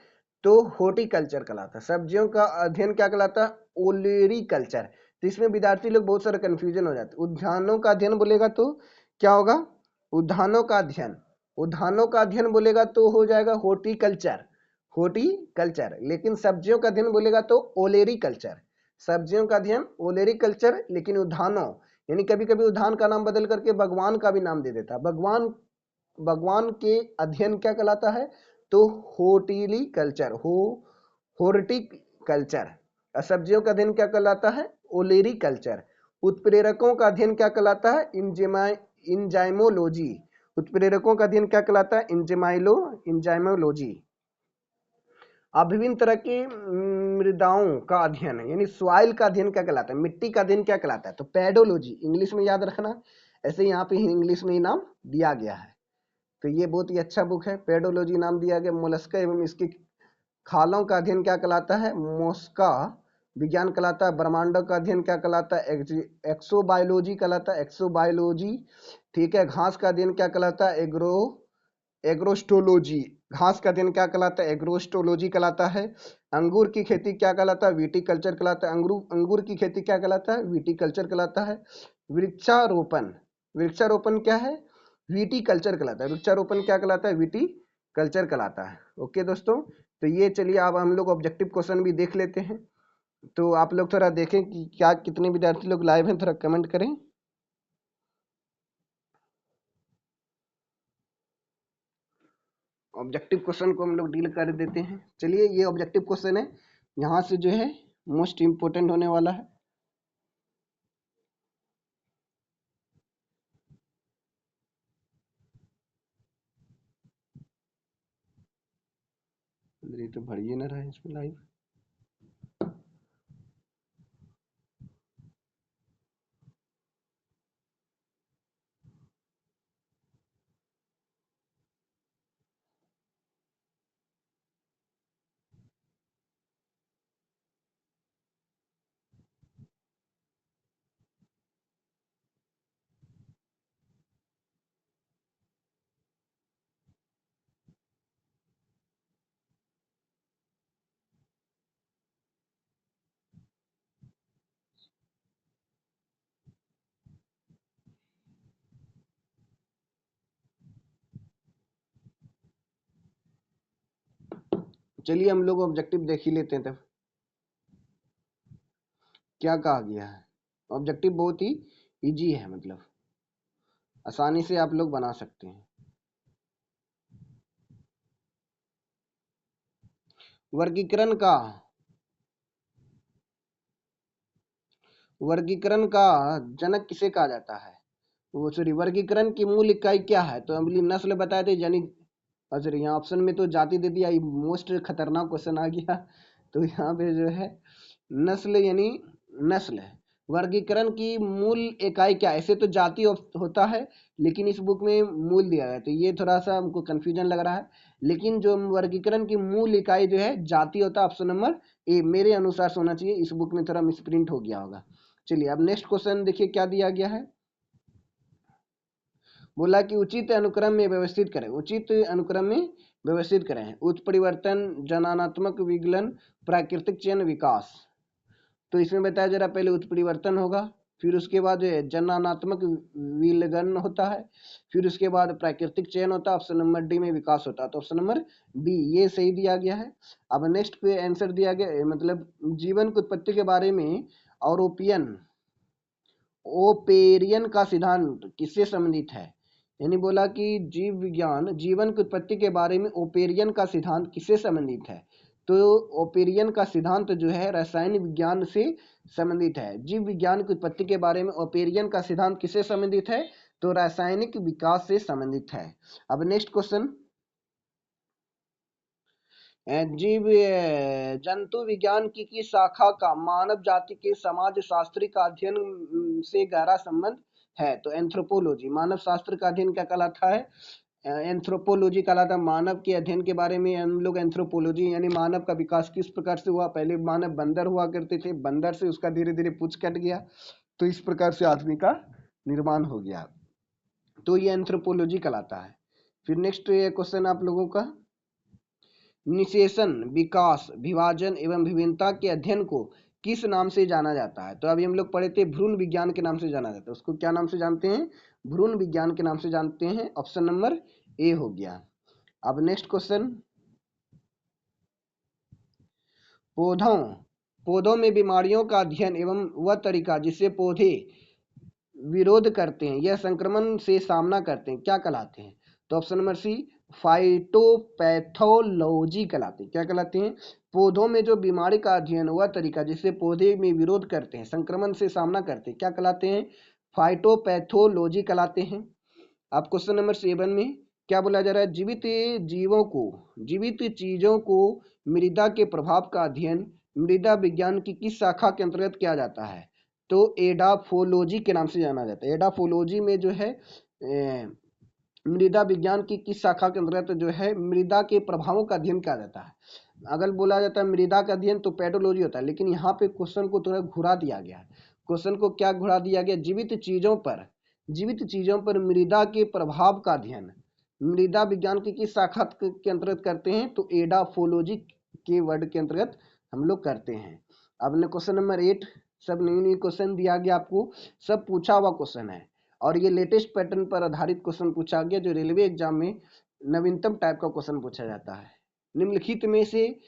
तो हॉर्टिकल्चर कहलाता है। सब्जियों का अध्ययन क्या कहलाता है? ओलेरिकल्चर। तो इसमें विद्यार्थी लोग बहुत सारे कंफ्यूजन हो जाते हैं। उद्यानों का अध्ययन बोलेगा तो क्या होगा? उद्यानों का अध्ययन। उद्यानों का अध्ययन बोलेगा तो हो जाएगा हॉर्टिकल्चर, हॉर्टिकल्चर। लेकिन सब्जियों का अध्ययन बोलेगा तो ओलेरिकल्चर। सब्जियों का अध्ययन ओलेरिकल्चर, लेकिन उद्यानों यानी कभी कभी उद्यान का नाम बदल करके भगवान का भी नाम दे देता है। भगवान के अध्ययन क्या कहलाता है? तो हॉर्टिकल्चर, हॉर्टिकल्चर। सब्जियों का अध्ययन क्या कहलाता है? ओलेरिकल्चर। उत्प्रेरकों का अध्ययन क्या कहलाता है? इंजाइमोलॉजी। उत्प्रेरकों का अध्ययन क्या कहलाता है? इंजाइमोलॉजी। अब विभिन्न तरह की मृदाओं का अध्ययन यानी सॉइल का अध्ययन क्या कहलाता है? मिट्टी का अध्ययन क्या कहलाता है? तो पेडोलॉजी। इंग्लिश में याद रखना, ऐसे यहाँ पे इंग्लिश में ही नाम दिया गया है। तो ये बहुत ही अच्छा बुक है, पेडोलॉजी नाम दिया गया। मोलस्का एवं इसकी खालों का अध्ययन क्या कहलाता है? मोस्का विज्ञान कहलाता है। ब्रह्मांडों का अध्ययन क्या कहलाता है? एक्सोबायोलॉजी कहलाता है, एक्सोबायोलॉजी। ठीक है। घास का अध्ययन क्या कहलाता है? एग्रोस्टोलॉजी। घास का अध्ययन क्या कहलाता है? एग्रोस्टोलॉजी कहलाता है। अंगूर की खेती क्या कहलाता है? विटीकल्चर कहलाता है। अंगूर की खेती क्या कहलाता है? विटीकल्चर कहलाता है। वृक्षारोपण, वृक्षारोपण क्या है? विटीकल्चर कहलाता है। वृक्षारोपण क्या कहलाता है? विटीकल्चर कहलाता है। ओके दोस्तों, तो ये चलिए अब हम लोग ऑब्जेक्टिव क्वेश्चन भी देख लेते हैं। तो आप लोग थोड़ा देखें कि क्या कितने विद्यार्थी लोग लाइव हैं, थोड़ा कमेंट करें। ऑब्जेक्टिव क्वेश्चन को हम लोग डील कर देते हैं। चलिए, ये ऑब्जेक्टिव क्वेश्चन है, यहाँ से जो है मोस्ट इम्पोर्टेंट होने वाला है। ये तो भर ही ना रहा है इसमें लाइव। चलिए हम लोग ऑब्जेक्टिव देख ही लेते हैं तब क्या कहा गया है। ऑब्जेक्टिव बहुत ही इजी है, मतलब आसानी से आप लोग बना सकते हैं। वर्गीकरण का जनक किसे कहा जाता है? वो सॉरी, वर्गीकरण की मूल इकाई क्या है? तो अगली नस्ल बताए थे, यानी अच्छा यहाँ ऑप्शन में तो जाति दे दिया, ये मोस्ट खतरनाक क्वेश्चन आ गया। तो यहाँ पे जो है नस्ल यानी नस्ल है। वर्गीकरण की मूल इकाई क्या है? ऐसे तो जाति होता है, लेकिन इस बुक में मूल दिया है, तो ये थोड़ा सा हमको कंफ्यूजन लग रहा है। लेकिन जो वर्गीकरण की मूल इकाई जो है जाति होता है। ऑप्शन नंबर ए मेरे अनुसार से होना चाहिए, इस बुक में थोड़ा मिसप्रिंट हो गया होगा। चलिए अब नेक्स्ट क्वेश्चन देखिए क्या दिया गया है। बोला कि उचित अनुक्रम में व्यवस्थित करें, उचित अनुक्रम में व्यवस्थित करें। उत्परिवर्तन, जननात्मक विगलन, प्राकृतिक चयन, विकास। तो इसमें बताया जरा, पहले उत्परिवर्तन होगा, फिर उसके बाद जननात्मक विलगन होता है, फिर उसके बाद प्राकृतिक चयन होता है, ऑप्शन नंबर डी में विकास होता है। तो ऑप्शन नंबर बी ये सही दिया गया है। अब नेक्स्ट पे आंसर दिया गया मतलब जीवन की उत्पत्ति के बारे में ओपेरियन का सिद्धांत किससे संबंधित है। यानी बोला कि जीव विज्ञान जीवन की उत्पत्ति के बारे में ओपेरियन का सिद्धांत किससे संबंधित है। तो ओपेरियन का सिद्धांत जो है रासायनिक विज्ञान से संबंधित है। जीव विज्ञान की उत्पत्ति के बारे में ओपेरियन का सिद्धांत किससे संबंधित है, तो रासायनिक विकास से संबंधित है। अब नेक्स्ट क्वेश्चन, जीव जंतु विज्ञान की शाखा का मानव जाति के समाज शास्त्र का अध्ययन से गहरा संबंध है। तो एंथ्रोपोलॉजी, मानव शास्त्र का अध्ययन क्या कहलाता है, एंथ्रोपोलॉजी कहलाता है। मानव के अध्ययन के बारे में हम लोग एंथ्रोपोलॉजी, यानी मानव का विकास किस प्रकार से हुआ। पहले मानव बंदर हुआ करते थे, बंदर से उसका धीरे धीरे पूंछ कट गया, तो इस प्रकार से आदमी का निर्माण हो गया, तो ये एंथ्रोपोलॉजी कहलाता है। फिर नेक्स्ट क्वेश्चन आप लोगों का, निषेचन, विकास, विभाजन एवं विभिन्नता के अध्ययन को किस नाम से जाना जाता है। तो अभी हम लोग पढ़े थे भ्रूण विज्ञान के नाम से जाना जाता है, उसको क्या नाम से जानते हैं, भ्रूण विज्ञान के नाम से जानते हैं। ऑप्शन नंबर ए हो गया। अब नेक्स्ट क्वेश्चन, पौधों में बीमारियों का अध्ययन एवं वह तरीका जिससे पौधे विरोध करते हैं या संक्रमण से सामना करते हैं क्या कहलाते हैं। तो ऑप्शन नंबर सी फाइटोपैथोलॉजी कहलाते हैं। क्या कहलाते हैं, पौधों में जो बीमारी का अध्ययन हुआ तरीका जिससे पौधे में विरोध करते हैं, संक्रमण से सामना करते हैं, क्या कहलाते हैं, फाइटोपैथोलॉजी कहलाते हैं। अब क्वेश्चन नंबर 7 में क्या बोला जा रहा है, जीवित चीजों को मृदा के प्रभाव का अध्ययन मृदा विज्ञान की किस शाखा के अंतर्गत किया जाता है। तो एडाफोलॉजी के नाम से जाना जाता है। एडाफोलॉजी में जो है मृदा विज्ञान की किस शाखा के अंतर्गत जो है मृदा के प्रभावों का अध्ययन किया जाता है। अगर बोला जाता है मृदा का अध्ययन तो पेडोलॉजी होता है, लेकिन यहाँ पे क्वेश्चन को थोड़ा घुरा दिया गया है। क्वेश्चन को क्या घुरा दिया गया, जीवित चीजों पर मृदा के प्रभाव का अध्ययन मृदा विज्ञान की किस शाखा के अंतर्गत करते हैं, तो एडाफोलॉजी के वर्ड के अंतर्गत हम लोग करते हैं। अब क्वेश्चन नंबर 8, सब न्यू क्वेश्चन दिया गया आपको, सब पूछा हुआ क्वेश्चन है और ये लेटेस्ट पैटर्न पर आधारित क्वेश्चन पूछा गया जो रेलवे एग्जाम में नवीनतम टाइप का क्वेश्चन पूछा जाता है। निम्नलिखित में से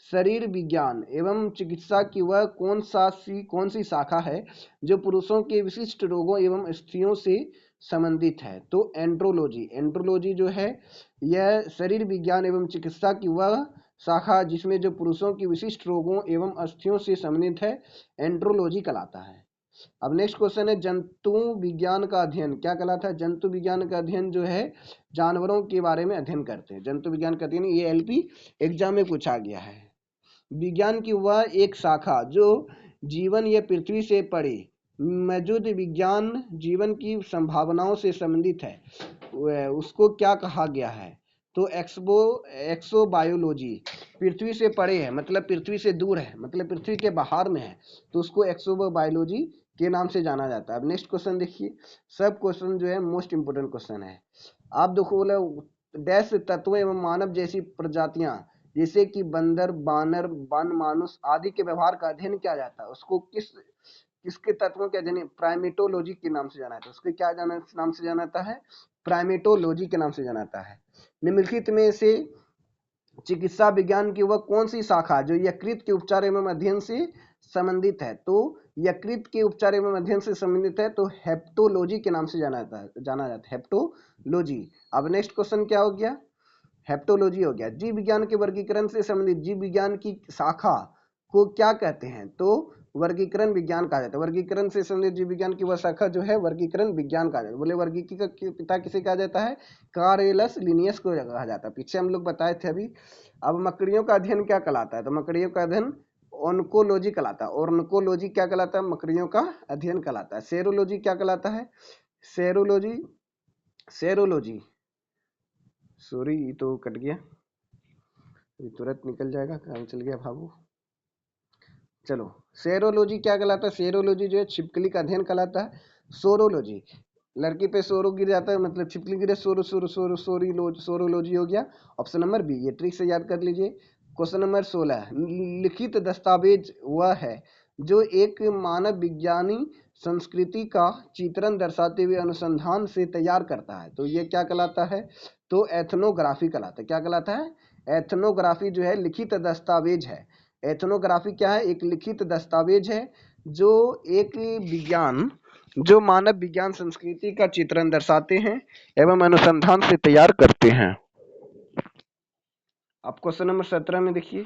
शरीर विज्ञान एवं चिकित्सा की वह कौन सी शाखा है जो पुरुषों के विशिष्ट रोगों एवं स्त्रियों से संबंधित है। तो एंड्रोलॉजी जो है यह शरीर विज्ञान एवं चिकित्सा की वह शाखा जिसमें जो पुरुषों की विशिष्ट रोगों एवं अस्थियों से संबंधित है, एंड्रोलॉजी कहलाता है। अब नेक्स्ट क्वेश्चन है, जंतु विज्ञान का अध्ययन क्या कहलाता है। जंतु विज्ञान का अध्ययन जो है जानवरों के बारे में अध्ययन करते हैं। जंतु विज्ञान का अध्ययन ये एलपी एग्जाम में पूछा गया है। विज्ञान की वह एक शाखा जो जीवन या पृथ्वी से परे मौजूद विज्ञान जीवन की संभावनाओं से संबंधित है, उसको क्या कहा गया है। तो एक्सोबायोलॉजी, पृथ्वी से परे है मतलब पृथ्वी से दूर है, मतलब पृथ्वी के बाहर में है, तो उसको एक्सोबायोलॉजी के नाम से जाना जाता है। अब नेक्स्ट क्वेश्चन देखिए, सब क्वेश्चन जो है मोस्ट इंपोर्टेंट क्वेश्चन है। आप देखो बोले डैश तत्व एवं मानव जैसी प्रजातियां जैसे कि बंदर, बानर, वन, मानुष आदि के व्यवहार का अध्ययन किया जाता है, उसको किसके तत्वों के अध्ययन प्राइमेटोलॉजी के नाम से जाना जाता है। उसके क्या नाम से जाना जाता है, प्राइमेटोलॉजी के नाम से जाना जाता है। निम्नलिखित में से चिकित्सा विज्ञान की वह कौन सी शाखा जो यकृत के उपचार एवं अध्ययन से संबंधित है। तो यकृत के उपचार एवं अध्ययन से संबंधित है तो हेप्टोलॉजी के नाम से जाना जाता है, हेप्टोलॉजी। अब नेक्स्ट क्वेश्चन क्या हो गया, हेप्टोलॉजी हो गया। जीव विज्ञान के वर्गीकरण से संबंधित जीव विज्ञान की शाखा को क्या कहते हैं, तो वर्गीकरण विज्ञान कहा जाता है। वर्गीकरण से संबंधित जीव विज्ञान की वह शाखा जो है वर्गीकरण विज्ञान कहा जाता है। बोले वर्गीकरण के पिता किसे कहा जाता है, कार्यलस लिनियस को कहा जाता है। पीछे हम लोग बताए थे अभी। अब मकड़ियों का अध्ययन क्या कहलाता है, तो मकड़ियों का अध्ययन ऑर्निकोलॉजी कहलाता है। ऑर्निकोलॉजी क्या कहलाता है, मकड़ियों का अध्ययन कहलाता है। सेरोलॉजी क्या कहलाता है, सेरोलॉजी सॉरी तो कट गया, तुरंत निकल जाएगा, काम चल गया भागो। चलो सेरोलॉजी क्या कहलाता है, सेरोलॉजी जो है छिपकली का अध्ययन कहलाता है। सोरोलॉजी, लड़की पे सोरो गिर जाता है मतलब छिपकली गिरे, सोरोलॉजी हो गया। ऑप्शन नंबर बी, ये ट्रिक से याद कर लीजिए। क्वेश्चन नंबर 16, लिखित दस्तावेज वह है जो एक मानव विज्ञानी संस्कृति का चित्रण दर्शाते हुए अनुसंधान से तैयार करता है, तो ये क्या कहलाता है, तो एथनोग्राफी कहलाता है। क्या कहलाता है, एथनोग्राफी जो है लिखित दस्तावेज है। एथनोग्राफी क्या है, एक लिखित दस्तावेज है जो एक विज्ञान, जो मानव विज्ञान संस्कृति का चित्रण दर्शाते हैं एवं अनुसंधान से तैयार करते हैं। आप क्वेश्चन नंबर 17 में देखिए,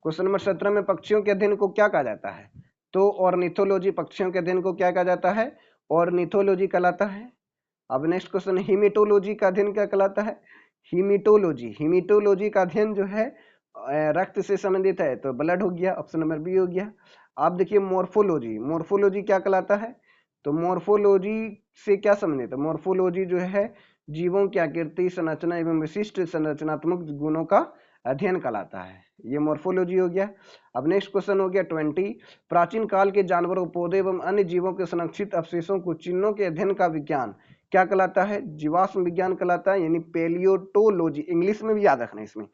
क्वेश्चन नंबर 17 में पक्षियों के अध्ययन को क्या कहा जाता है, तो ऑर्निथोलॉजी, पक्षियों के अध्ययन को क्या कहा जाता है, ऑर्निथोलॉजी कहलाता है। अब नेक्स्ट क्वेश्चन, हीमेटोलॉजी का अध्ययन क्या कहलाता है, हीमेटोलॉजी, हीमेटोलॉजी का अध्ययन जो है रक्त से संबंधित है, तो ब्लड हो गया, ऑप्शन नंबर बी हो गया। आप देखिए मोर्फोलॉजी, मोर्फोलॉजी क्या कहलाता है, तो मोर्फोलॉजी से क्या संबंधित है, मोर्फोलॉजी जो है जीवों की आकृति, संरचना एवं विशिष्ट संरचनात्मक गुणों का अध्ययन कहलाता है, ये मोर्फोलॉजी हो गया। अब नेक्स्ट क्वेश्चन हो गया 20, प्राचीन काल के जानवरों, पौधे एवं अन्य जीवों के संरक्षित अवशेषों को चिन्हों के अध्ययन का विज्ञान क्या कहलाता है, जीवाश्म विज्ञान कहलाता है, यानी पेलियोटोलॉजी, इंग्लिश में भी याद रखना इसमें,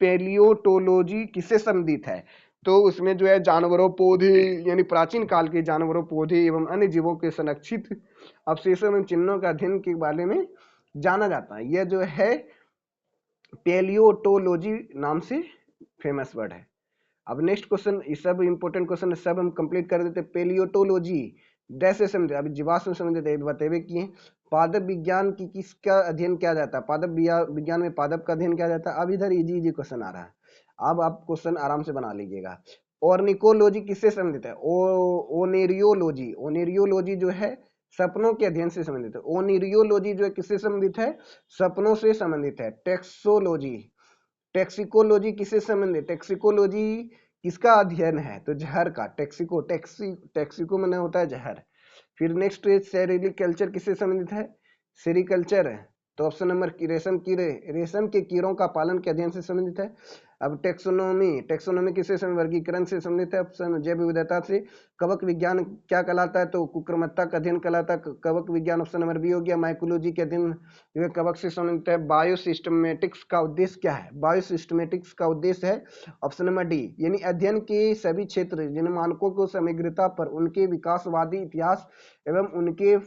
पेलियोटोलॉजी किससे संबंधित है, तो उसमें जो है जानवरों, पौधे, यानी प्राचीन काल के जानवरों, पौधे एवं अन्य जीवों के संरक्षित अवशेषों एवं चिन्हों के अध्ययन के बारे में जाना जाता है। यह जो है पेलियोटोलॉजी नाम से फेमस वर्ड है। अब नेक्स्ट क्वेश्चन, ये सब इंपॉर्टेंट क्वेश्चन सब हम कंप्लीट कर देते। पेलियोटोलॉजी डैश से समझे, अभी जीवाश्म समझते बतेबे किए। पादप विज्ञान की किसका अध्ययन किया जाता है, पादप विज्ञान में पादप का अध्ययन किया जाता है। अब इधर इजी इजी क्वेश्चन आ रहा है, अब आप क्वेश्चन आराम से बना लीजिएगा। ऑर्निकोलॉजी किससे संबंधित है, ओनेरियोलॉजी, ओनेरियोलॉजी जो है सपनों के अध्ययन से संबंधित है। ओनेरियोलॉजी जो है किससे संबंधित है, सपनों से संबंधित है। टेक्सोलॉजी, टेक्सिकोलॉजी किससे संबंधित, टेक्सिकोलॉजी किसका अध्ययन है, तो जहर का, टेक्सिको, टेक्सिको में होता है जहर। फिर नेक्स्ट सेरिकल्चर किससे संबंधित है, सेरिकल्चर है, तो ऑप्शन नंबर रेशम कीड़े, रेशम के कीड़ों का पालन के अध्ययन से संबंधित है। अब टेक्सोनोमी, टेक्सोनोमी किससे संबंधित, वर्गीकरण से संबंधित है। ऑप्शन जैव विविधता से। कवक विज्ञान क्या कहलाता है, तो कुक्रमत्ता का अध्ययन कहलाता है कवक विज्ञान, ऑप्शन नंबर बी हो गया। माइकोलॉजी के अध्ययन जो है कवक से संबंधित है। बायोसिस्टमेटिक्स का उद्देश्य क्या है, बायोसिस्टमेटिक्स का उद्देश्य है ऑप्शन नंबर डी, यानी अध्ययन के सभी क्षेत्र जिन मानकों को समग्रता पर उनके विकासवादी इतिहास एवं उनके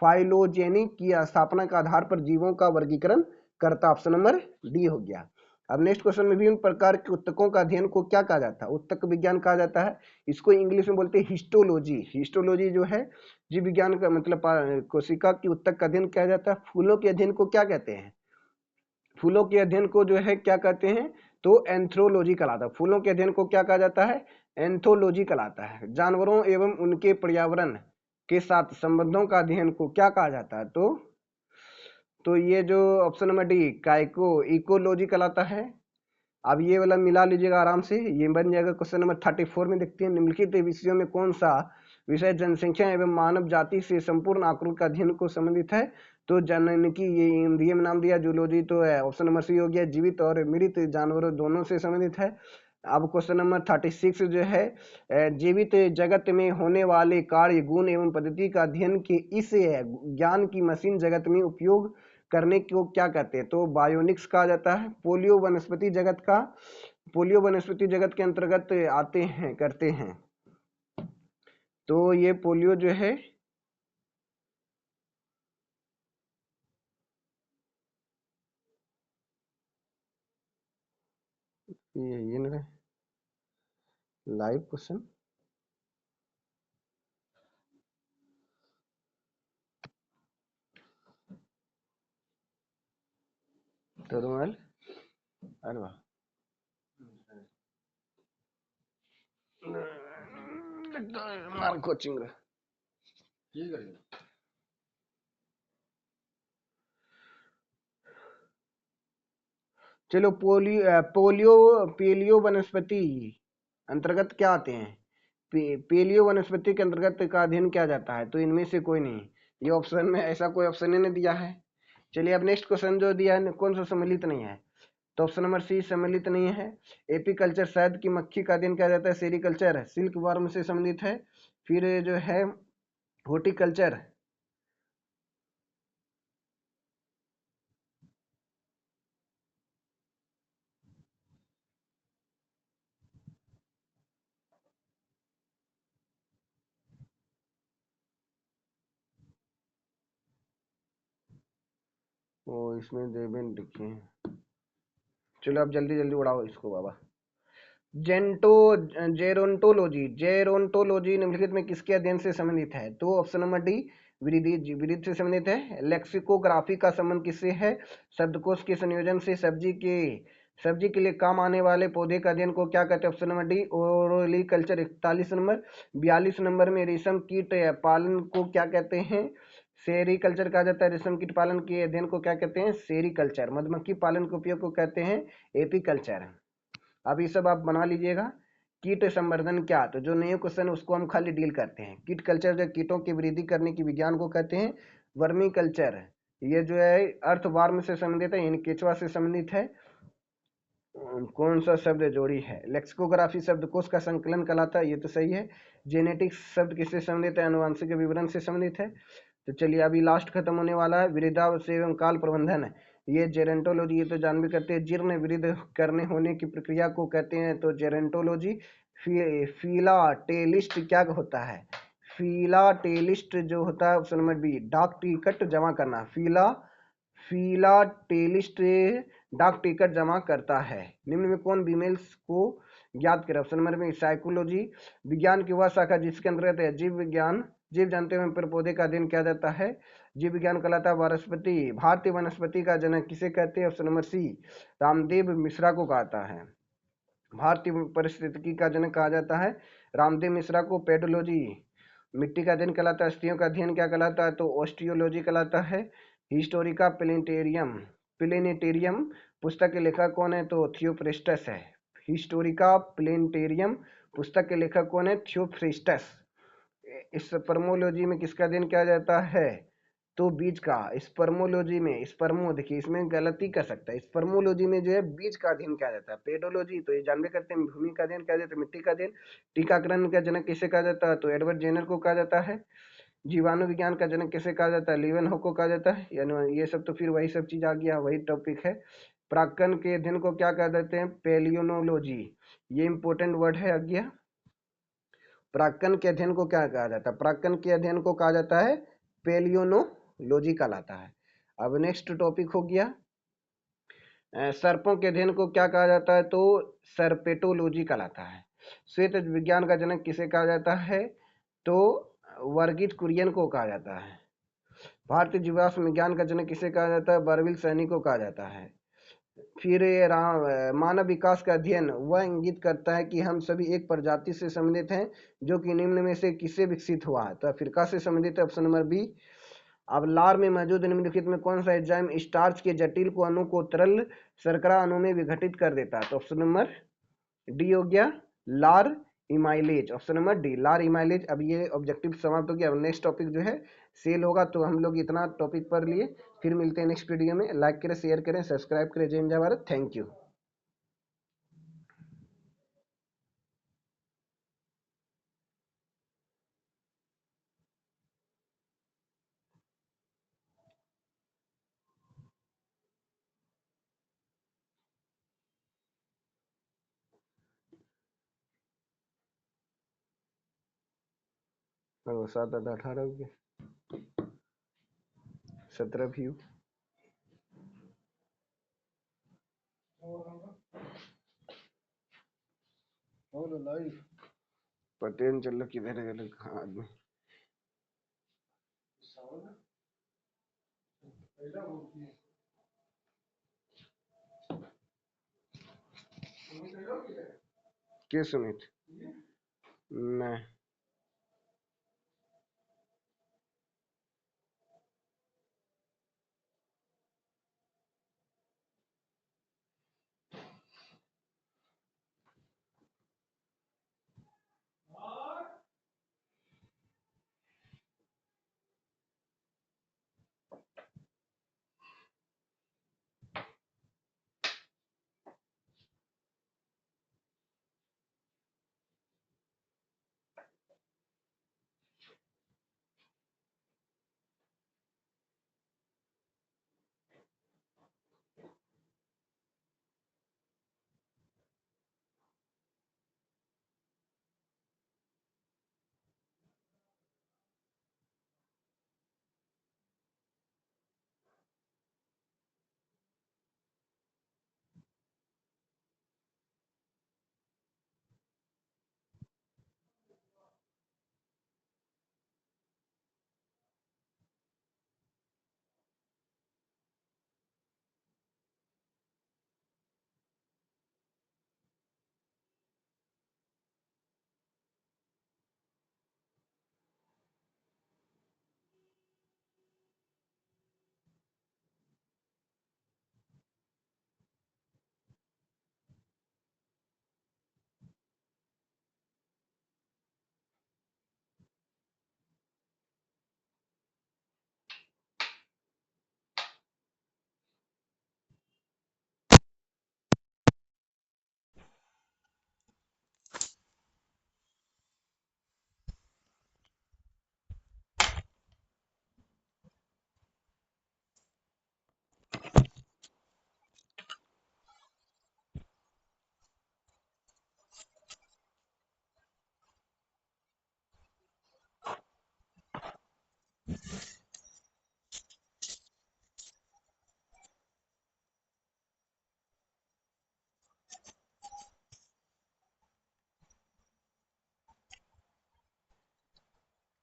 फाइलोजेनिक की स्थापना के आधार पर जीवों का वर्गीकरण करता, ऑप्शन नंबर डी हो गया। अब नेक्स्ट क्वेश्चन में विभिन्न प्रकार के उत्तकों का अध्ययन को क्या कहा जाता है, उत्तक विज्ञान कहा जाता है। इसको इंग्लिश में बोलते हैं हिस्टोलॉजी, हिस्टोलॉजी जो है जीव विज्ञान का मतलब कोशिका की उत्तक का अध्ययन किया जाता है। फूलों के अध्ययन को क्या कहते हैं, फूलों के अध्ययन को जो है क्या कहते हैं, तो एंथ्रोलॉजी कहलाता है। फूलों के अध्ययन को क्या कहा जाता है, एंथोलॉजी कहलाता है। जानवरों एवं उनके पर्यावरण के साथ संबंधों का अध्ययन को क्या कहा जाता है, तो ये जो ऑप्शन नंबर डी काइको, इकोलॉजी कहलाता है। अब ये वाला मिला लीजिएगा आराम से, ये बन जाएगा क्वेश्चन नंबर 34 में। देखते हैं निम्नलिखित विषयों में कौन सा विषय जनसंख्या एवं मानव जाति से संपूर्ण आंकड़ों का अध्ययन को संबंधित है, तो जननकी, ये हिंदी में नाम दिया, जूलॉजी तो है ऑप्शन नंबर सी हो गया। जीवित और मृत जानवरों दोनों से संबंधित है। अब क्वेश्चन नंबर 36 जो है जीवित जगत में होने वाले कार्य, गुण एवं पद्धति का अध्ययन के इस ज्ञान की मशीन जगत में उपयोग करने को क्या कहते हैं, तो बायोनिक्स कहा जाता है। पोलियो वनस्पति जगत का, पोलियो वनस्पति जगत के अंतर्गत आते हैं, करते हैं, तो ये पोलियो जो है ये लाइव क्वेश्चन, टर्मल, अरे वाह, मार कोचिंग ठीक है। चलो पेलियो वनस्पति अंतर्गत क्या आते हैं, पेलियो वनस्पति के अंतर्गत का अध्ययन किया जाता है, तो इनमें से कोई नहीं, ये ऑप्शन में ऐसा कोई ऑप्शन ही नहीं दिया है। चलिए अब नेक्स्ट क्वेश्चन जो दिया है कौन सा सम्मिलित नहीं है, तो ऑप्शन नंबर सी सम्मिलित नहीं है। एपीकल्चर, शहद की मक्खी का अध्ययन किया जाता है। सेरिकल्चर सिल्क वर्म से संबंधित है। फिर जो है हॉर्टिकल्चर, ओ इसमें देवेन लिखे हैं। चलो अब जल्दी जल्दी उड़ाओ इसको बाबा। जेंटो जेरोंटोलॉजी, जेरोंटोलॉजी निम्नलिखित में किसके अध्ययन से संबंधित है? तो ऑप्शन नंबर डी विरिधि, विरिध से संबंधित है। लेक्सिकोग्राफी का संबंध किससे है? शब्दकोश के संयोजन से। सब्जी के लिए काम आने वाले पौधे का अध्ययन को क्या कहते हैं? Option number D olericulture. 41 number. 42 number में रेशम कीट पालन को क्या कहते हैं? सेरीकल्चर कहा जाता है। रेशम कीट पालन के अध्ययन को क्या कहते हैं? सेरीकल्चर। मधुमक्खी पालन के उपयोग को कहते हैं एपीकल्चर। अब ये सब आप बना लीजिएगा। कीट संवर्धन क्या? तो जो नए क्वेश्चन है उसको हम खाली डील करते हैं। कीट कल्चर जो कीटों की वृद्धि करने की विज्ञान को कहते हैं वर्मी कल्चर। ये जो है अर्थवार्म से संबंधित है, यानी केचुआ से संबंधित है। कौन सा शब्द जोड़ी है? लेक्सिकोग्राफी शब्दकोश का संकलन कहलाता है, ये तो सही है। जेनेटिक्स शब्द किससे संबंधित है? आनुवंशिक विवरण से संबंधित है। तो चलिए अभी लास्ट खत्म होने वाला है, वृद्धावस्था एवं काल प्रबंधन। ये जेरेंटोलॉजी, ये तो जान भी करते हैं। जीर्ण वृद्ध करने होने की प्रक्रिया को कहते हैं तो जेरेंटोलॉजी। फिलाटेलिस्ट क्या होता है? फिलाटेलिस्ट जो होता है ऑप्शन नंबर बी डाक टिकट जमा करना। फिलाटेलिस्ट डाक टिकट जमा करता है। निम्न में कौन बीमेल्स को ज्ञात करे? ऑप्शन नंबर में साइकोलॉजी। विज्ञान की वह शाखा जिसके अंतर्गत है जीव विज्ञान, जीव जानते हुए पेड़ पौधे का अध्ययन किया जाता है। जीव विज्ञान कहलाता है वनस्पति। भारतीय वनस्पति का जनक किसे कहते हैं? Option number C Ramdev Mishra को कहता है। भारतीय परिस्थितिकी का जनक कहा जाता है रामदेव मिश्रा को। पेडोलॉजी मिट्टी का अध्ययन कहलाता है। स्त्रियों का अध्ययन क्या कहलाता है? तो ऑस्टियोलॉजी कहलाता है। हिस्टोरिका प्लेनेटेरियम पुस्तक के लेखक कौन है? तो थियोफ्रेस्टस है। हिस्टोरिका प्लेनेटेरियम पुस्तक के लेखक कौन है? थियोफ्रेस्टस। स्पर्मोलॉजी में किसका अध्ययन किया जाता है? तो बीज का। स्पर्मोलॉजी में स्पर्मो, देखिए इसमें गलती कर सकता है। स्पर्मोलॉजी में जो है बीज का अध्ययन किया जाता है। पेडोलॉजी तो ये जानबे करते हैं भूमि का अध्ययन किया जाता है, मिट्टी का अध्ययन। टीकाकरण का जनक किसे कहा जाता है? तो एडवर्ड जेनर को कहा जाता है। जीवाणु विज्ञान का जनक किसे कहा जाता है? लीवेनहॉक को कहा जाता है। यानी ये सब तो फिर वही सब चीज आ गया, वही टॉपिक है। प्राक्कन के अध्ययन को क्या कह देते हैं? पेलियोनोलॉजी। ये इंपॉर्टेंट वर्ड है आज्ञा। प्राक्कन के अध्ययन को क्या कहा जाता है? प्राक्कन के अध्ययन को कहा जाता है पेलियोनोलॉजी कहलाता है। अब नेक्स्ट टॉपिक हो गया सर्पों के अध्ययन को क्या कहा जाता है? तो सर्पेटोलॉजी कहलाता है। श्वेत विज्ञान का जनक किसे कहा जाता है? तो वर्गीज कुरियन को कहा जाता है। भारतीय जीवाश्म विज्ञान का जनक किसे कहा जाता है? बर्विल सैनी को कहा जाता है। फिर मानव विकास का अध्ययन वह इंगित करता है कि हम सभी एक प्रजाति से संबंधित हैं जो कि निम्न में से किससे विकसित हुआ है? तो अफ्रीका से संबंधित है। Option number B. अब लार में मौजूद निम्नलिखित में कौन सा एंजाइम स्टार्च के जटिल को अणु को तरल शर्करा अणु में विघटित कर देता है? तो ऑप्शन नंबर डी हो गया लार इमाइलेज। ऑप्शन नंबर डी लार इमाइलेज। अब ये ऑब्जेक्टिव समाप्त हो गया। अब नेक्स्ट टॉपिक जो है सेल होगा। तो हम लोग इतना टॉपिक पर लिए, फिर मिलते हैं नेक्स्ट वीडियो में। लाइक करें, शेयर करें, सब्सक्राइब करें। जय हिंद जय भारत। Thank you. और 7 8 18 हो गए, 17 व्यू। पता नहीं चल रहा किधर है आदमी। के सुमित? नहीं।